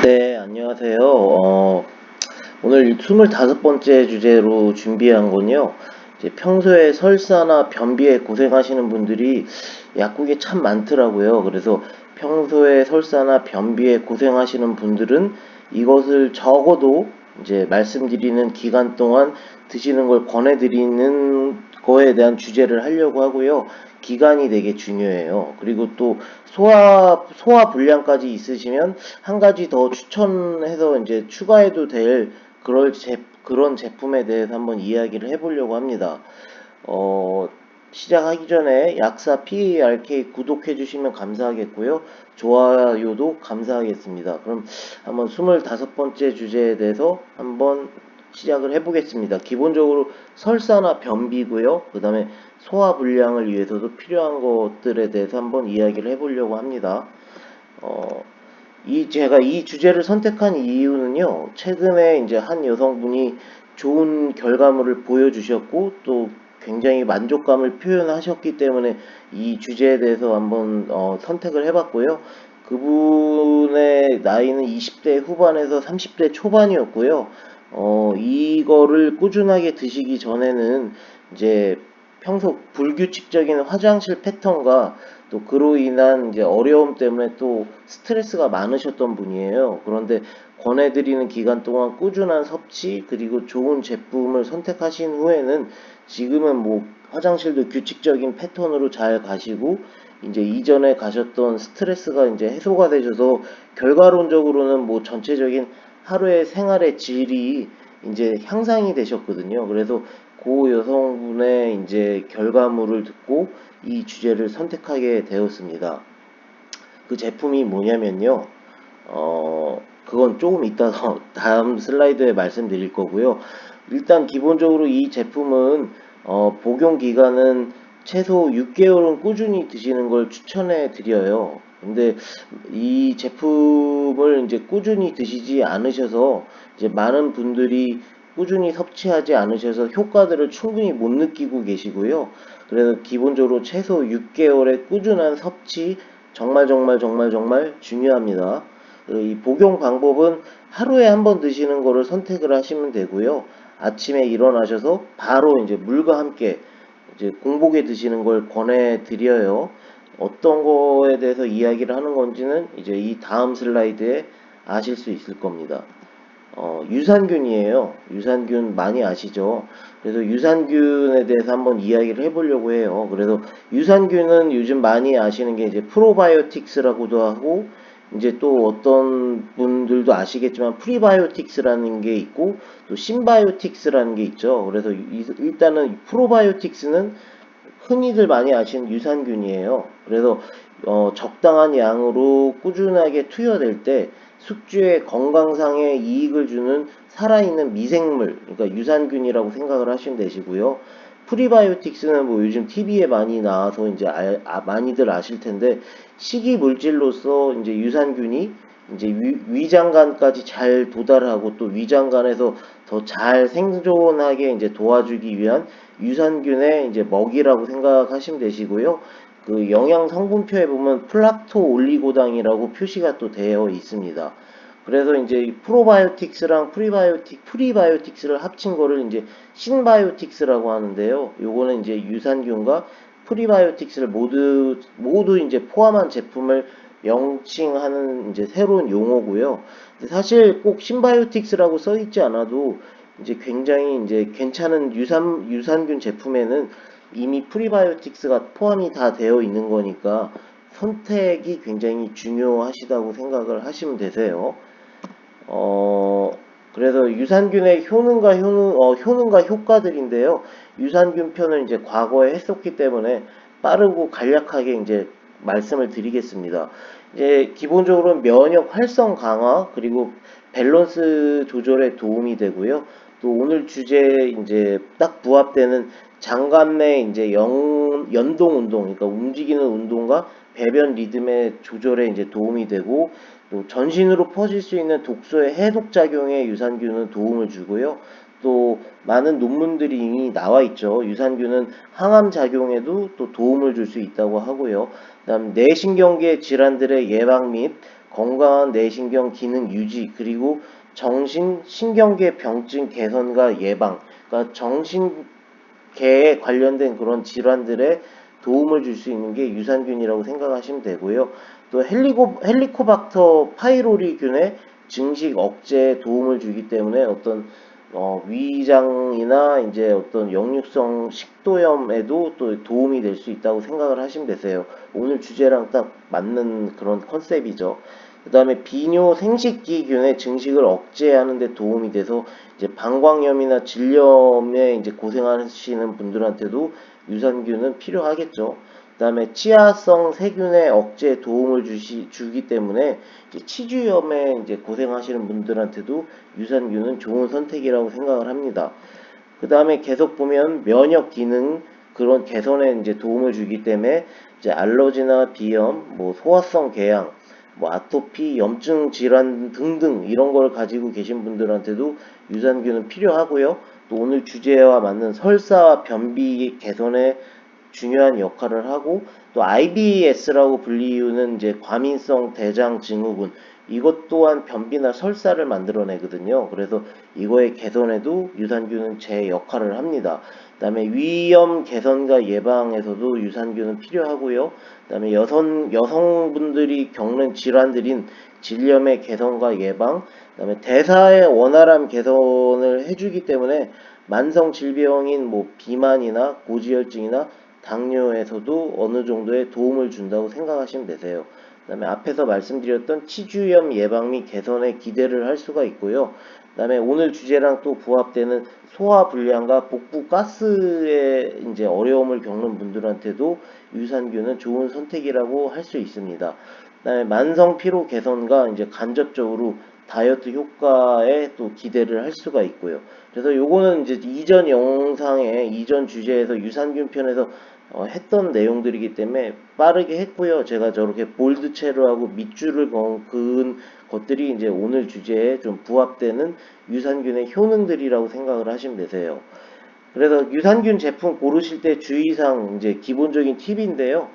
네, 안녕하세요. 오늘 25번째 주제로 준비한 건요. 이제 평소에 설사나 변비에 고생하시는 분들이 약국에 참 많더라고요. 그래서 평소에 설사나 변비에 고생하시는 분들은 이것을 적어도 이제 말씀드리는 기간 동안 드시는 걸 권해드리는 거에 대한 주제를 하려고 하고요. 기간이 되게 중요해요. 그리고 또 소화 불량까지 있으시면 한 가지 더 추천해서 이제 추가해도 될 그런 제품에 대해서 한번 이야기를 해보려고 합니다. 어, 시작하기 전에 약사 PARK 구독해주시면 감사하겠고요. 좋아요도 감사하겠습니다. 그럼 한번 25번째 주제에 대해서 한번 시작을 해보겠습니다. 기본적으로 설사나 변비고요. 그 다음에 소화불량을 위해서도 필요한 것들에 대해서 한번 이야기를 해보려고 합니다. 어, 제가 이 주제를 선택한 이유는요, 최근에 이제 한 여성분이 좋은 결과물을 보여주셨고, 또 굉장히 만족감을 표현하셨기 때문에 이 주제에 대해서 한번 선택을 해봤고요. 그분의 나이는 20대 후반에서 30대 초반이었고요. 이거를 꾸준하게 드시기 전에는 이제 평소 불규칙적인 화장실 패턴과 또 그로 인한 이제 어려움 때문에 또 스트레스가 많으셨던 분이에요. 그런데 권해드리는 기간 동안 꾸준한 섭취 그리고 좋은 제품을 선택하신 후에는 지금은 뭐 화장실도 규칙적인 패턴으로 잘 가시고 이제 이전에 가셨던 스트레스가 이제 해소가 되셔서 결과론적으로는 뭐 전체적인 하루의 생활의 질이 이제 향상이 되셨거든요. 그래서 고 여성분의 이제 결과물을 듣고 이 주제를 선택하게 되었습니다. 그 제품이 뭐냐면요. 그건 조금 이따가 다음 슬라이드에 말씀드릴 거고요. 일단 기본적으로 이 제품은 복용 기간은 최소 6개월은 꾸준히 드시는 걸 추천해 드려요. 근데 이 제품을 이제 꾸준히 드시지 않으셔서 이제 많은 분들이 꾸준히 섭취하지 않으셔서 효과들을 충분히 못 느끼고 계시고요. 그래서 기본적으로 최소 6개월의 꾸준한 섭취 정말 중요합니다. 이 복용 방법은 하루에 한 번 드시는 거를 선택을 하시면 되고요. 아침에 일어나셔서 바로 이제 물과 함께 이제 공복에 드시는 걸 권해 드려요. 어떤 거에 대해서 이야기를 하는 건지는 이제 이 다음 슬라이드에 아실 수 있을 겁니다. 유산균이에요. 유산균 많이 아시죠? 그래서 유산균에 대해서 한번 이야기를 해보려고 해요. 그래서 유산균은 요즘 많이 아시는 게 이제 프로바이오틱스라고도 하고, 이제 또 어떤 분들도 아시겠지만 프리바이오틱스라는 게 있고, 또 신바이오틱스라는 게 있죠. 그래서 일단은 프로바이오틱스는 흔히들 많이 아시는 유산균이에요. 그래서 적당한 양으로 꾸준하게 투여될 때 숙주의 건강상의 이익을 주는 살아있는 미생물, 그러니까 유산균이라고 생각을 하시면 되시고요. 프리바이오틱스는 뭐 요즘 TV에 많이 나와서 이제 많이들 아실 텐데 식이 물질로서 이제 유산균이 이제 위장관까지 잘 도달하고 또 위장관에서 더 잘 생존하게 이제 도와주기 위한 유산균의 이제 먹이라고 생각하시면 되시고요. 그 영양 성분표에 보면 플락토 올리고당이라고 표시가 또 되어 있습니다. 그래서 이제 프로바이오틱스랑 프리바이오틱스를 합친 거를 이제 신바이오틱스라고 하는데요. 요거는 이제 유산균과 프리바이오틱스를 모두 이제 포함한 제품을 명칭하는 이제 새로운 용어고요. 사실 꼭 신바이오틱스라고 써 있지 않아도 이제 굉장히 이제 괜찮은 유산균 제품에는 이미 프리바이오틱스가 포함이 다 되어 있는 거니까 선택이 굉장히 중요하시다고 생각을 하시면 되세요. 어, 그래서 유산균의 효능과 효과들인데요. 유산균 편을 이제 과거에 했었기 때문에 빠르고 간략하게 이제 말씀을 드리겠습니다. 이제 기본적으로 면역 활성 강화 그리고 밸런스 조절에 도움이 되고요. 또 오늘 주제에 이제 딱 부합되는 장관내 이제 연동 운동, 그러니까 움직이는 운동과 배변 리듬의 조절에 이제 도움이 되고 또 전신으로 퍼질 수 있는 독소의 해독 작용에 유산균은 도움을 주고요. 또 많은 논문들이 이미 나와 있죠. 유산균은 항암 작용에도 또 도움을 줄 수 있다고 하고요. 그다음 뇌신경계 질환들의 예방 및 건강한 뇌신경 기능 유지, 그리고 정신 신경계 병증 개선과 예방, 그러니까 정신계에 관련된 그런 질환들에 도움을 줄 수 있는 게 유산균이라고 생각하시면 되고요. 또 헬리코박터 파이로리균의 증식 억제에 도움을 주기 때문에 어떤 위장이나 이제 어떤 역류성 식도염에도 또 도움이 될 수 있다고 생각을 하시면 되세요. 오늘 주제랑 딱 맞는 그런 컨셉이죠. 그 다음에 비뇨 생식기균의 증식을 억제하는 데 도움이 돼서 이제 방광염이나 질염에 이제 고생하시는 분들한테도 유산균은 필요하겠죠. 그 다음에 치아성 세균의 억제에 도움을 주기 때문에 이제 치주염에 이제 고생하시는 분들한테도 유산균은 좋은 선택이라고 생각을 합니다. 그 다음에 계속 보면 면역 기능 그런 개선에 이제 도움을 주기 때문에 이제 알러지나 비염, 뭐 소화성 궤양, 뭐 아토피, 염증 질환 등등 이런 걸 가지고 계신 분들한테도 유산균은 필요하고요. 또 오늘 주제와 맞는 설사와 변비 개선에 중요한 역할을 하고, 또 IBS라고 불리우는 이제 과민성 대장 증후군, 이것 또한 변비나 설사를 만들어내거든요. 그래서 이거의 개선에도 유산균은 제 역할을 합니다. 그 다음에 위염 개선과 예방에서도 유산균은 필요하고요. 그 다음에 여성분들이 겪는 질환들인 질염의 개선과 예방, 그 다음에 대사의 원활한 개선을 해주기 때문에 만성 질병인 뭐 비만이나 고지혈증이나 당뇨에서도 어느 정도의 도움을 준다고 생각하시면 되세요. 그 다음에 앞에서 말씀드렸던 치주염 예방 및 개선에 기대를 할 수가 있고요. 그 다음에 오늘 주제랑 또 부합되는 소화불량과 복부 가스에 이제 어려움을 겪는 분들한테도 유산균은 좋은 선택이라고 할 수 있습니다. 그 다음에 만성 피로 개선과 이제 간접적으로 다이어트 효과에 또 기대를 할 수가 있고요. 그래서 요거는 이제 이전 영상에 이전 주제에서 유산균 편에서 했던 내용들이기 때문에 빠르게 했고요. 제가 저렇게 볼드체로 하고 밑줄을 그은 것들이 이제 오늘 주제에 좀 부합되는 유산균의 효능들이라고 생각을 하시면 되세요. 그래서 유산균 제품 고르실 때 주의사항 이제 기본적인 팁인데요.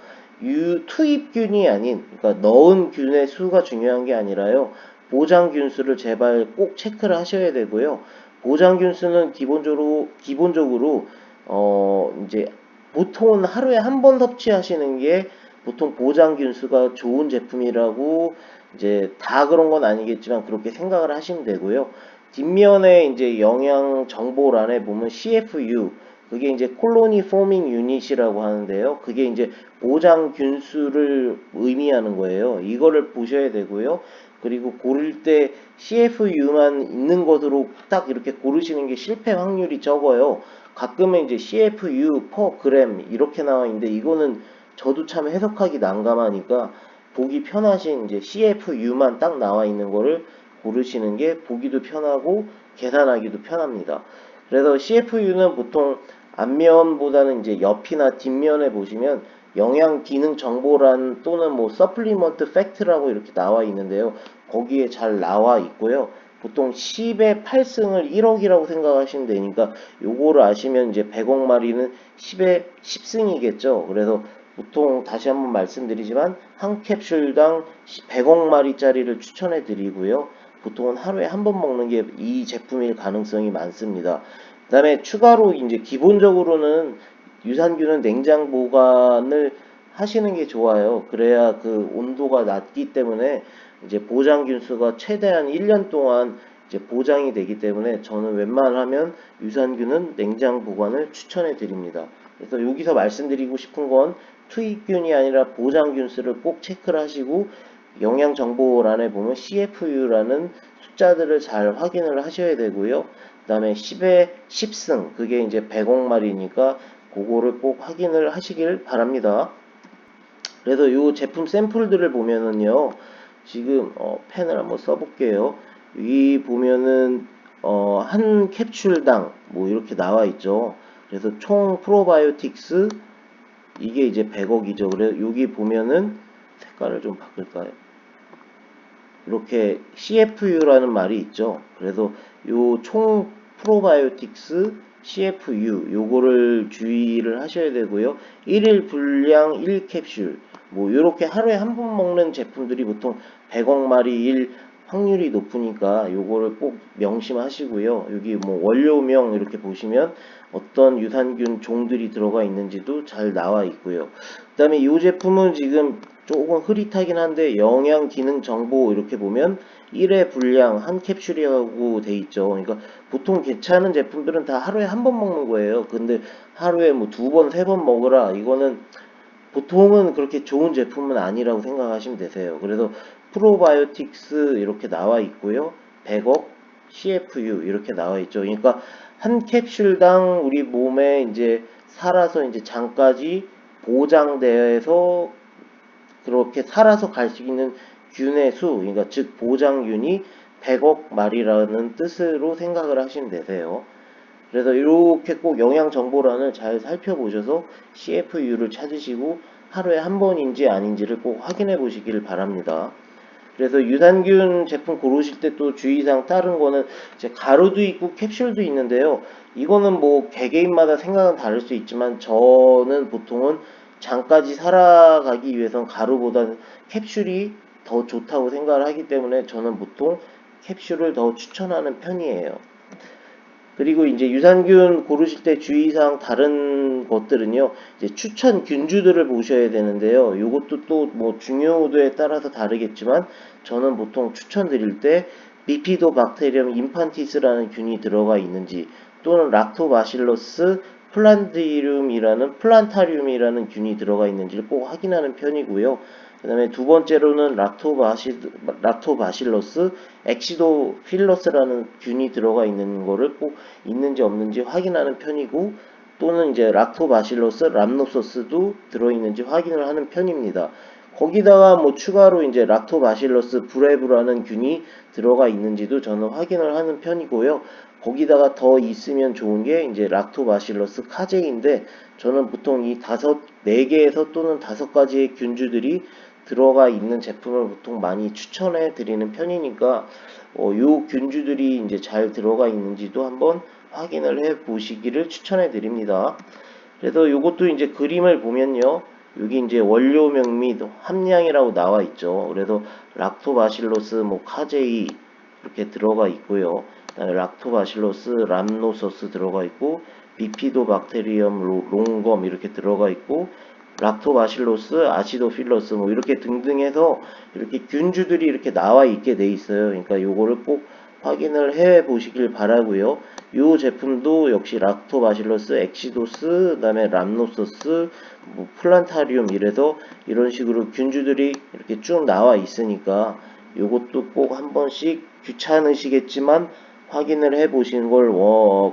투입균이 아닌, 그러니까 넣은 균의 수가 중요한 게 아니라요. 보장균수를 제발 꼭 체크를 하셔야 되고요. 보장균수는 기본적으로 이제 보통은 하루에 한 번 섭취하시는 게 보통 보장균수가 좋은 제품이라고, 이제 다 그런 건 아니겠지만 그렇게 생각을 하시면 되고요. 뒷면에 이제 영양 정보란에 보면 CFU, 그게 이제 콜로니 포밍 유닛이라고 하는데요. 그게 이제 보장균수를 의미하는 거예요. 이거를 보셔야 되고요. 그리고 고를 때 CFU만 있는 것으로 딱 이렇게 고르시는 게 실패 확률이 적어요. 가끔은 이제 CFU per 그램 이렇게 나와 있는데, 이거는 저도 참 해석하기 난감하니까 보기 편하신 이제 CFU만 딱 나와 있는 거를 고르시는 게 보기도 편하고 계산하기도 편합니다. 그래서 CFU는 보통 앞면보다는 이제 옆이나 뒷면에 보시면 영양 기능 정보란 또는 뭐 서플리먼트 팩트라고 이렇게 나와 있는데요. 거기에 잘 나와 있고요. 보통 10의 8승을 1억이라고 생각하시면 되니까 요거를 아시면 이제 100억 마리는 10의 10승이겠죠. 그래서 보통 다시 한번 말씀드리지만 한 캡슐당 100억 마리짜리를 추천해 드리고요. 보통은 하루에 한 번 먹는 게 이 제품일 가능성이 많습니다. 그 다음에 추가로 이제 기본적으로는 유산균은 냉장 보관을 하시는 게 좋아요. 그래야 그 온도가 낮기 때문에 이제 보장균수가 최대한 1년 동안 이제 보장이 되기 때문에 저는 웬만하면 유산균은 냉장 보관을 추천해 드립니다. 그래서 여기서 말씀드리고 싶은 건 투입균이 아니라 보장균수를 꼭 체크를 하시고, 영양정보란에 보면 CFU라는 숫자들을 잘 확인을 하셔야 되고요. 그 다음에 10의 10승, 그게 이제 100억 마리니까 그거를 꼭 확인을 하시길 바랍니다. 그래서 이 제품 샘플들을 보면은요, 지금 펜을 한번 써볼게요. 여기 보면은 한 캡슐당 뭐 이렇게 나와 있죠. 그래서 총 프로바이오틱스 이게 이제 100억이죠. 그래서 여기 보면은 색깔을 좀 바꿀까요? 이렇게 CFU라는 말이 있죠. 그래서 요 총 프로바이오틱스 CFU 요거를 주의를 하셔야 되고요. 1일 분량 1캡슐, 뭐 요렇게 하루에 한 번 먹는 제품들이 보통 100억 마리일 확률이 높으니까 요거를 꼭 명심하시고요. 여기 뭐 원료명 이렇게 보시면 어떤 유산균 종들이 들어가 있는지도 잘 나와 있고요. 그 다음에 이 제품은 지금 조금 흐릿하긴 한데 영양 기능 정보 이렇게 보면 1회 분량 한 캡슐이라고 돼 있죠. 그러니까 보통 괜찮은 제품들은 다 하루에 한 번 먹는 거예요. 근데 하루에 뭐 2번, 3번 먹으라, 이거는 보통은 그렇게 좋은 제품은 아니라고 생각하시면 되세요. 그래서 프로바이오틱스 이렇게 나와 있고요. 100억 CFU 이렇게 나와 있죠. 그러니까 한 캡슐당 우리 몸에 이제 살아서 이제 장까지 보장돼서 그렇게 살아서 갈 수 있는 균의 수, 그러니까 즉 보장균이 100억 마리라는 뜻으로 생각을 하시면 되세요. 그래서 이렇게 꼭 영양 정보란을 잘 살펴보셔서 CFU를 찾으시고 하루에 한 번인지 아닌지를 꼭 확인해 보시길 바랍니다. 그래서 유산균 제품 고르실 때 또 주의사항 다른 거는 이제 가루도 있고 캡슐도 있는데요. 이거는 뭐 개개인마다 생각은 다를 수 있지만 저는 보통은 장까지 살아가기 위해선 가루보다는 캡슐이 더 좋다고 생각을 하기 때문에 저는 보통 캡슐을 더 추천하는 편이에요. 그리고 이제 유산균 고르실 때 주의사항 다른 것들은요, 이제 추천 균주들을 보셔야 되는데요. 요것도 또 뭐 중요도에 따라서 다르겠지만, 저는 보통 추천드릴 때 비피도박테리엄 인판티스라는 균이 들어가 있는지, 또는 락토바실러스 플란타리움이라는 균이 들어가 있는지를 꼭 확인하는 편이고요. 그 다음에 두 번째로는 락토바실러스 엑시도필러스라는 균이 들어가 있는 거를 꼭 있는지 없는지 확인하는 편이고, 또는 이제 락토바실러스 람노소스도 들어있는지 확인을 하는 편입니다. 거기다가 뭐 추가로 이제 락토바실러스 브레브라는 균이 들어가 있는지도 저는 확인을 하는 편이고요. 거기다가 더 있으면 좋은 게 이제 락토바실러스 카제인데, 저는 보통 이 4개에서 또는 5가지의 균주들이 들어가 있는 제품을 보통 많이 추천해 드리는 편이니까 요 균주들이 이제 잘 들어가 있는지도 한번 확인을 해 보시기를 추천해 드립니다. 그래서 요것도 이제 그림을 보면요. 여기 이제 원료명 및 함량이라고 나와 있죠. 그래서 락토바실로스 뭐 카제이 이렇게 들어가 있고요. 그다음에 락토바실로스 람노소스 들어가 있고, 비피도박테리엄 롱검 이렇게 들어가 있고, 락토바실로스 아시도필러스 뭐 이렇게 등등해서 이렇게 균주들이 이렇게 나와 있게 돼 있어요. 그러니까 요거를 꼭 확인을 해 보시길 바라고요. 요 제품도 역시 락토바실러스 엑시도스, 그다음에 람노소스, 뭐 플란타리움 이래서 이런 식으로 균주들이 이렇게 쭉 나와 있으니까 요것도 꼭 한 번씩 귀찮으시겠지만 확인을 해 보시는 걸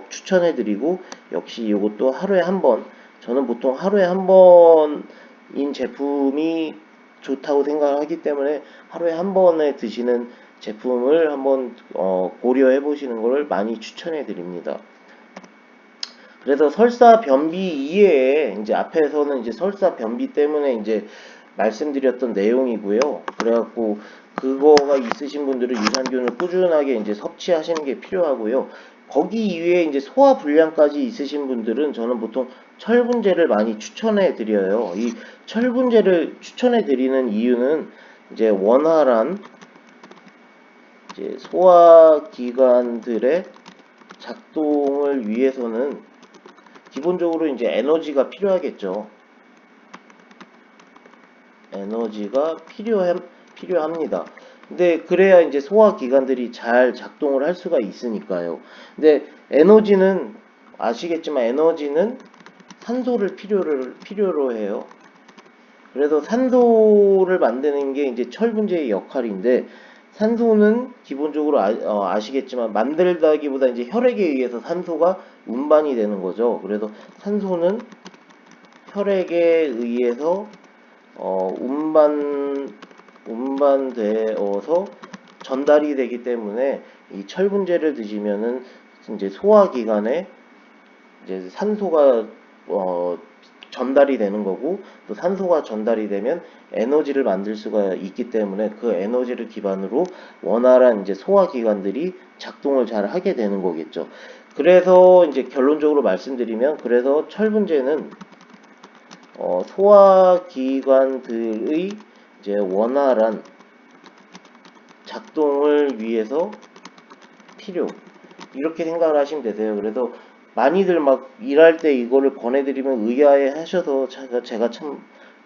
추천해 드리고, 역시 요것도 하루에 한 번, 저는 보통 하루에 한 번인 제품이 좋다고 생각을 하기 때문에 하루에 한 번에 드시는 제품을 한번 고려해 보시는 것을 많이 추천해 드립니다. 그래서 설사 변비 이외에 이제 앞에서는 이제 설사 변비 때문에 이제 말씀드렸던 내용이고요. 그래갖고 그거가 있으신 분들은 유산균을 꾸준하게 이제 섭취하시는 게 필요하고요. 거기 이외에 이제 소화 불량까지 있으신 분들은 저는 보통 철분제를 많이 추천해 드려요. 이 철분제를 추천해 드리는 이유는 이제 원활한 이제 소화기관들의 작동을 위해서는 기본적으로 이제 에너지가 필요하겠죠. 에너지가 필요합니다. 근데 그래야 이제 소화기관들이 잘 작동을 할 수가 있으니까요. 근데 에너지는 아시겠지만 에너지는 산소를 필요로 해요. 그래서 산소를 만드는 게 이제 철분제의 역할인데, 산소는 기본적으로 아시겠지만 만들다기보다 이제 혈액에 의해서 산소가 운반이 되는 거죠. 그래서 산소는 혈액에 의해서 운반되어서 전달이 되기 때문에 이 철분제를 드시면은 이제 소화기관에 이제 산소가 전달이 되는 거고, 또 산소가 전달이 되면 에너지를 만들 수가 있기 때문에 그 에너지를 기반으로 원활한 이제 소화기관들이 작동을 잘 하게 되는 거겠죠. 그래서 이제 결론적으로 말씀드리면, 그래서 철분제는 소화기관들의 이제 원활한 작동을 위해서 필요, 이렇게 생각을 하시면 되세요. 그래서 많이들 막 일할 때 이거를 권해드리면 의아해 하셔서 제가 참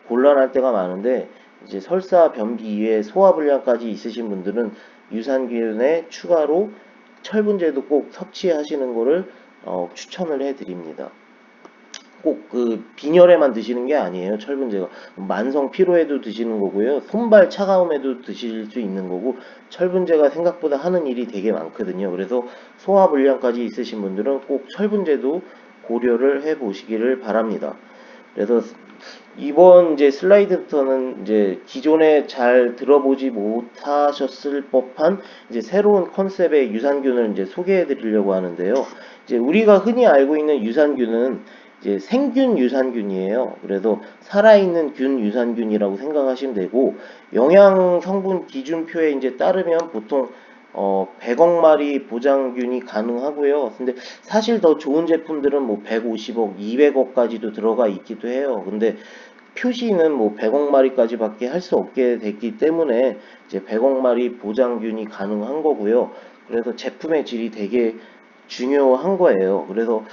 곤란할 때가 많은데, 이제 설사 변비 이외에 소화불량까지 있으신 분들은 유산균에 추가로 철분제도 꼭 섭취하시는 거를 추천을 해드립니다. 꼭 그 빈혈에만 드시는 게 아니에요. 철분제가 만성 피로에도 드시는 거고요. 손발 차가움에도 드실 수 있는 거고, 철분제가 생각보다 하는 일이 되게 많거든요. 그래서 소화불량까지 있으신 분들은 꼭 철분제도 고려를 해 보시기를 바랍니다. 그래서 이번 이제 슬라이드부터는 이제 기존에 잘 들어보지 못하셨을 법한 이제 새로운 컨셉의 유산균을 이제 소개해 드리려고 하는데요. 이제 우리가 흔히 알고 있는 유산균은 이제 생균 유산균이에요. 그래서 살아있는 균 유산균이라고 생각하시면 되고, 영양 성분 기준표에 이제 따르면 보통 100억 마리 보장균이 가능하고요. 근데 사실 더 좋은 제품들은 뭐 150억, 200억까지도 들어가 있기도 해요. 근데 표시는 뭐 100억 마리까지밖에 할 수 없게 됐기 때문에 이제 100억 마리 보장균이 가능한 거고요. 그래서 제품의 질이 되게 중요한 거예요. 그래서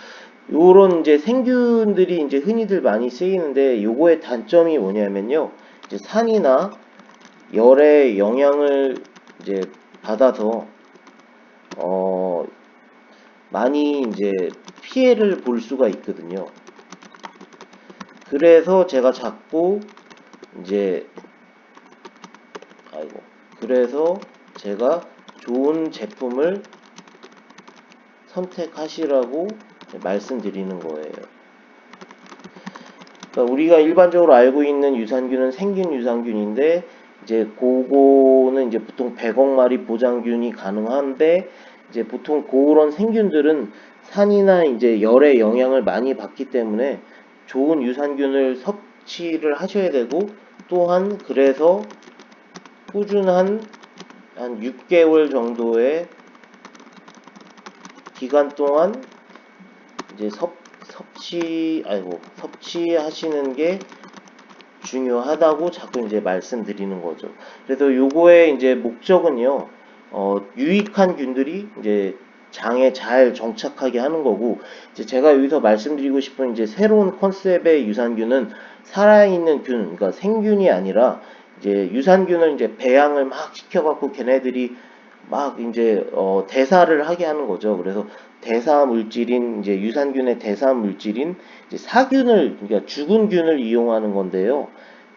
요런 이제 생균들이 이제 흔히들 많이 쓰이는데, 요거의 단점이 뭐냐면요. 이제 산이나 열의 영향을 이제 받아서 어 많이 이제 피해를 볼 수가 있거든요. 그래서 제가 자꾸 이제 아이고 그래서 제가 좋은 제품을 선택하시라고 말씀드리는 거예요. 그러니까 우리가 일반적으로 알고 있는 유산균은 생균 유산균인데, 이제 그거는 이제 보통 100억 마리 보장균이 가능한데, 이제 보통 그런 생균들은 산이나 이제 열의 영향을 많이 받기 때문에 좋은 유산균을 섭취를 하셔야 되고, 또한 그래서 꾸준한 한 6개월 정도의 기간 동안 이제 섭취하시는 게 중요하다고 자꾸 이제 말씀드리는 거죠. 그래서 요거의 이제 목적은요, 유익한 균들이 이제 장에 잘 정착하게 하는 거고, 이제 제가 여기서 말씀드리고 싶은 이제 새로운 컨셉의 유산균은 살아있는 균, 그러니까 생균이 아니라 이제 유산균을 이제 배양을 막 시켜갖고 걔네들이 막 이제 대사를 하게 하는 거죠. 그래서 대사 물질인 이제 유산균의 대사 물질인 이제 사균을, 그러니까 죽은 균을 이용하는 건데요.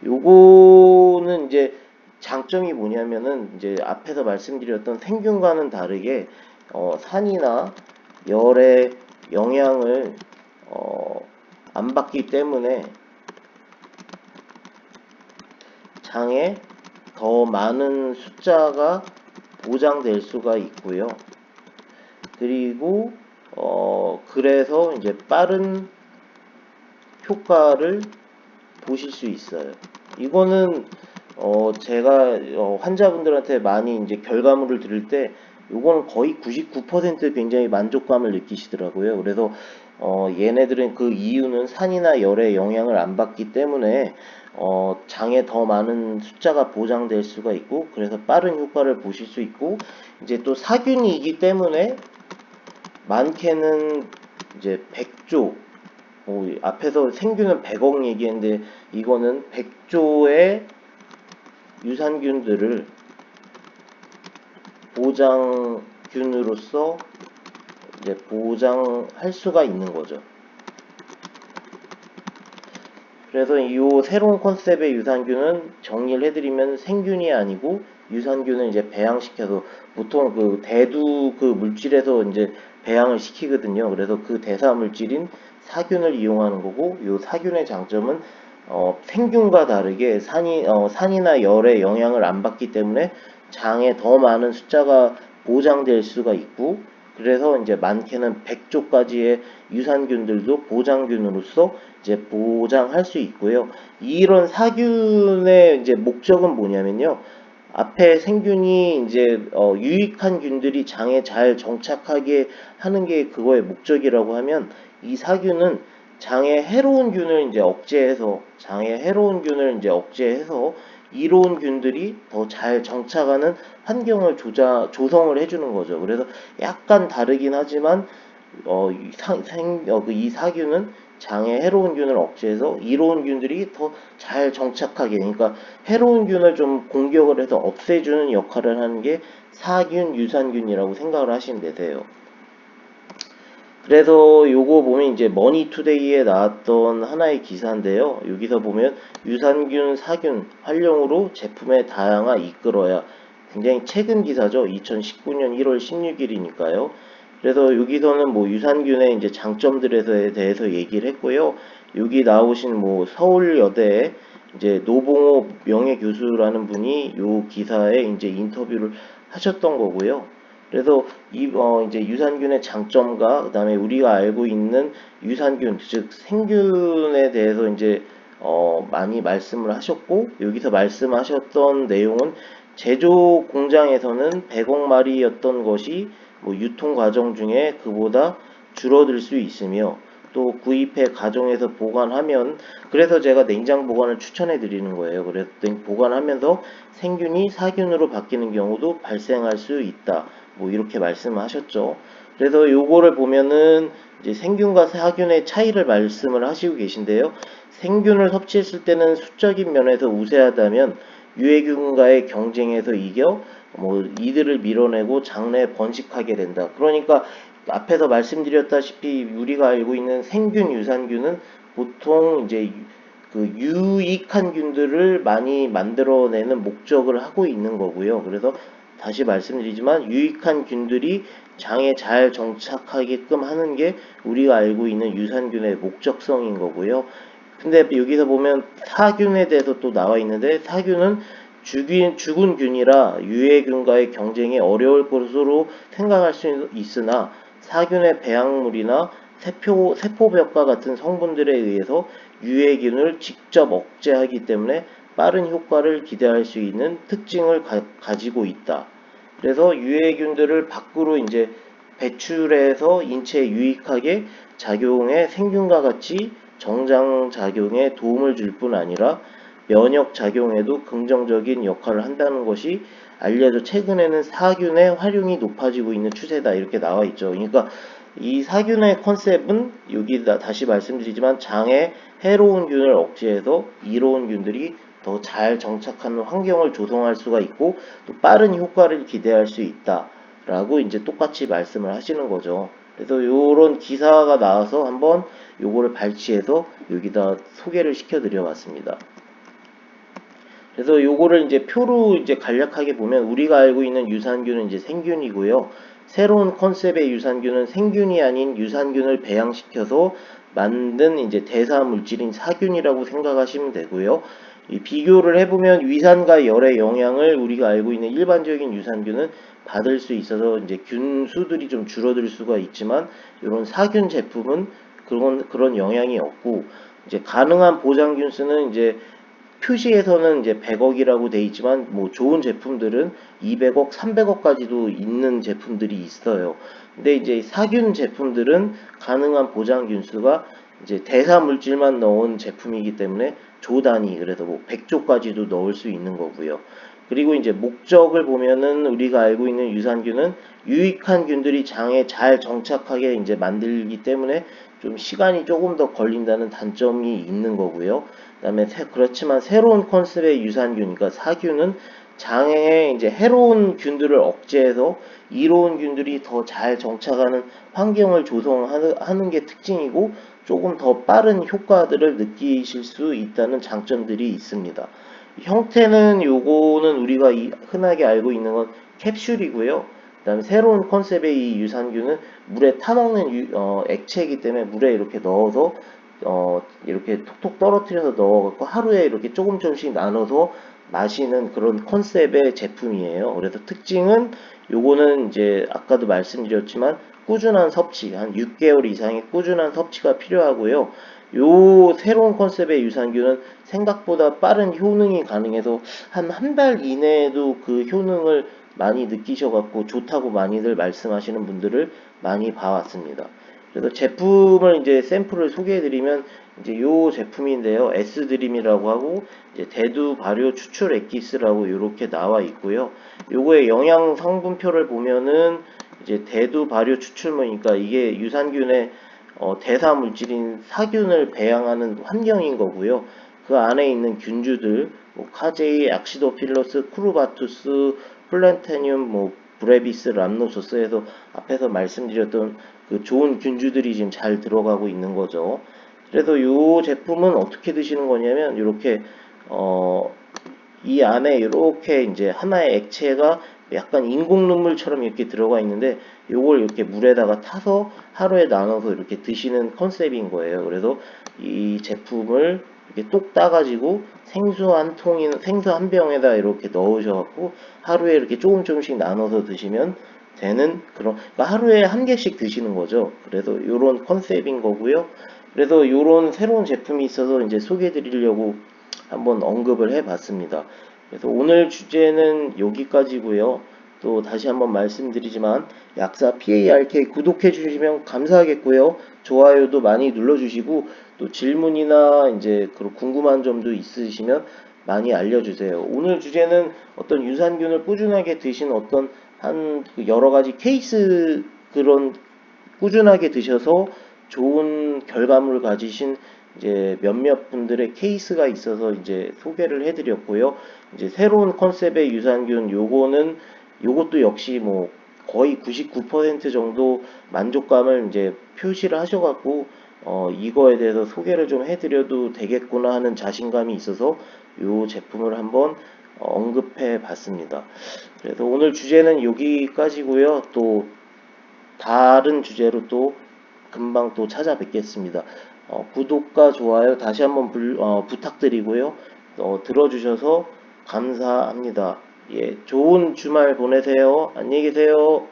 요거는 이제 장점이 뭐냐면은 이제 앞에서 말씀드렸던 생균과는 다르게 산이나 열의 영향을 안 받기 때문에 장에 더 많은 숫자가 보장될 수가 있고요. 그리고 그래서 이제 빠른 효과를 보실 수 있어요. 이거는 제가 환자분들한테 많이 이제 결과물을 들을 때 요거는 거의 99% 굉장히 만족감을 느끼시더라고요. 그래서 얘네들은 그 이유는 산이나 열의 영향을 안 받기 때문에 장에 더 많은 숫자가 보장될 수가 있고, 그래서 빠른 효과를 보실 수 있고, 이제 또 사균이기 때문에 많게는 이제 100조, 앞에서 생균은 100억 얘기했는데 이거는 100조의 유산균들을 보장균으로서 이제 보장할 수가 있는 거죠. 그래서 이 새로운 컨셉의 유산균은 정리를 해드리면 생균이 아니고 유산균을 이제 배양시켜서, 보통 그 대두 그 물질에서 이제 배양을 시키거든요. 그래서 그 대사 물질인 사균을 이용하는 거고, 이 사균의 장점은 생균과 다르게 산이나 열의 영향을 안 받기 때문에 장에 더 많은 숫자가 보장될 수가 있고, 그래서 이제 많게는 100조까지의 유산균들도 보장균으로서 이제 보장할 수 있고요. 이런 사균의 이제 목적은 뭐냐면요. 앞에 생균이 이제 유익한 균들이 장에 잘 정착하게 하는 게 그거의 목적이라고 하면, 이 사균은 장에 해로운 균을 이제 억제해서 이로운 균들이 더 잘 정착하는 환경을 조성을 해주는 거죠. 그래서 약간 다르긴 하지만 이 사균은 장에 해로운 균을 억제해서 이로운 균들이 더 잘 정착하게, 그러니까 해로운 균을 좀 공격을 해서 없애주는 역할을 하는 게 사균, 유산균이라고 생각을 하시면 되세요. 그래서 요거 보면 이제 머니투데이에 나왔던 하나의 기사인데요. 여기서 보면 유산균, 사균 활용으로 제품의 다양화 이끌어야, 굉장히 최근 기사죠. 2019년 1월 16일이니까요. 그래서 여기서는 뭐 유산균의 이제 장점들에 대해서 얘기를 했고요. 여기 나오신 뭐 서울여대 이제 노봉호 명예교수라는 분이 요 기사에 이제 인터뷰를 하셨던 거고요. 그래서 이제 유산균의 장점과 그다음에 우리가 알고 있는 유산균, 즉 생균에 대해서 이제 많이 말씀을 하셨고, 여기서 말씀하셨던 내용은 제조 공장에서는 100억 마리였던 것이 뭐 유통 과정 중에 그보다 줄어들 수 있으며, 또 구입해 가정에서 보관하면, 그래서 제가 냉장 보관을 추천해 드리는 거예요. 그래서 보관하면서 생균이 사균으로 바뀌는 경우도 발생할 수 있다. 뭐 이렇게 말씀하셨죠. 그래서 요거를 보면은 이제 생균과 사균의 차이를 말씀을 하시고 계신데요. 생균을 섭취했을 때는 수적인 면에서 우세하다면 유해균과의 경쟁에서 이겨 뭐 이들을 밀어내고 장내에 번식하게 된다. 그러니까 앞에서 말씀드렸다시피 우리가 알고 있는 생균, 유산균은 보통 이제 그 유익한 균들을 많이 만들어내는 목적을 하고 있는 거고요. 그래서 다시 말씀드리지만 유익한 균들이 장에 잘 정착하게끔 하는 게 우리가 알고 있는 유산균의 목적성인 거고요. 근데 여기서 보면 사균에 대해서 또 나와 있는데, 사균은 죽은 균이라 유해균과의 경쟁이 어려울 것으로 생각할 수 있으나 사균의 배양물이나 세포벽과 같은 성분들에 의해서 유해균을 직접 억제하기 때문에 빠른 효과를 기대할 수 있는 특징을 가지고 있다. 그래서 유해균들을 밖으로 이제 배출해서 인체에 유익하게 작용해 생균과 같이 정장작용에 도움을 줄 뿐 아니라 면역 작용에도 긍정적인 역할을 한다는 것이 알려져 최근에는 사균의 활용이 높아지고 있는 추세다, 이렇게 나와 있죠. 그러니까 이 사균의 컨셉은 여기 다시 말씀드리지만 장에 해로운 균을 억제해서 이로운 균들이 더 잘 정착하는 환경을 조성할 수가 있고 또 빠른 효과를 기대할 수 있다라고 이제 똑같이 말씀을 하시는 거죠. 그래서 요런 기사가 나와서 한번 요거를 발췌해서 여기다 소개를 시켜드려 봤습니다. 그래서 요거를 이제 표로 이제 간략하게 보면 우리가 알고 있는 유산균은 이제 생균이고요. 새로운 컨셉의 유산균은 생균이 아닌 유산균을 배양시켜서 만든 이제 대사 물질인 사균이라고 생각하시면 되고요. 이 비교를 해보면 위산과 열의 영향을 우리가 알고 있는 일반적인 유산균은 받을 수 있어서 이제 균 수들이 좀 줄어들 수가 있지만, 이런 사균 제품은 그런 영향이 없고, 이제 가능한 보장균 수는 이제 표시에서는 이제 100억이라고 돼 있지만 뭐 좋은 제품들은 200억, 300억까지도 있는 제품들이 있어요. 근데 이제 사균 제품들은 가능한 보장 균수가 이제 대사 물질만 넣은 제품이기 때문에 조 단위, 그래서 뭐 100조까지도 넣을 수 있는 거고요. 그리고 이제 목적을 보면은 우리가 알고 있는 유산균은 유익한 균들이 장에 잘 정착하게 이제 만들기 때문에 좀 시간이 조금 더 걸린다는 단점이 있는 거고요. 그다음에 그렇지만 새로운 컨셉의 유산균, 그러니까 사균은 장에 이제 해로운 균들을 억제해서 이로운 균들이 더 잘 정착하는 환경을 조성하는 게 특징이고, 조금 더 빠른 효과들을 느끼실 수 있다는 장점들이 있습니다. 형태는 요거는 우리가 흔하게 알고 있는 건 캡슐이고요. 그다음에 새로운 컨셉의 이 유산균은 물에 타먹는 액체이기 때문에 물에 이렇게 넣어서 이렇게 톡톡 떨어뜨려서 넣어갖고 하루에 이렇게 조금씩 나눠서 마시는 그런 컨셉의 제품이에요. 그래서 특징은 요거는 이제 아까도 말씀드렸지만 꾸준한 섭취, 한 6개월 이상의 꾸준한 섭취가 필요하고요. 요 새로운 컨셉의 유산균은 생각보다 빠른 효능이 가능해서 한 달 이내에도 그 효능을 많이 느끼셔갖고 좋다고 많이들 말씀하시는 분들을 많이 봐왔습니다. 그래서 제품을 이제 샘플을 소개해드리면 이제 요 제품인데요. S드림이라고 하고 이제 대두 발효 추출 엑기스라고 이렇게 나와 있고요. 요거의 영양 성분표를 보면은 이제 대두 발효 추출물이니까 이게 유산균의 대사 물질인 사균을 배양하는 환경인 거고요. 그 안에 있는 균주들 뭐 카제이, 악시도필러스, 쿠르바투스, 플란타늄, 뭐 브레비스, 람노소스 해서 앞에서 말씀드렸던 그 좋은 균주들이 지금 잘 들어가고 있는 거죠. 그래서 이 제품은 어떻게 드시는 거냐면 이렇게 이 안에 이렇게 이제 하나의 액체가 약간 인공 눈물처럼 이렇게 들어가 있는데 요걸 이렇게 물에다가 타서 하루에 나눠서 이렇게 드시는 컨셉인 거예요. 그래서 이 제품을 이렇게 똑 따가지고 생수 한 병에다 이렇게 넣으셔갖고 하루에 이렇게 조금씩 나눠서 드시면 되는 그러니까 하루에 한 개씩 드시는 거죠. 그래서 요런 컨셉인 거고요. 그래서 요런 새로운 제품이 있어서 이제 소개해 드리려고 한번 언급을 해 봤습니다. 그래서 오늘 주제는 여기까지고요. 또 다시 한번 말씀드리지만 약사 PARK 구독해 주시면 감사하겠고요. 좋아요도 많이 눌러 주시고 또 질문이나 이제 그런 궁금한 점도 있으시면 많이 알려주세요. 오늘 주제는 어떤 유산균을 꾸준하게 드신 어떤 한 여러 가지 케이스 그런 꾸준하게 드셔서 좋은 결과물을 가지신 이제 몇몇 분들의 케이스가 있어서 이제 소개를 해드렸고요. 이제 새로운 컨셉의 유산균 요것도 역시 뭐 거의 99% 정도 만족감을 이제 표시를 하셔갖고 이거에 대해서 소개를 좀 해드려도 되겠구나 하는 자신감이 있어서 요 제품을 한번 언급해 봤습니다. 그래서 오늘 주제는 여기까지고요. 또 다른 주제로 또 금방 또 찾아뵙겠습니다. 구독과 좋아요 다시 한번 부탁드리고요. 들어주셔서 감사합니다. 예, 좋은 주말 보내세요. 안녕히 계세요.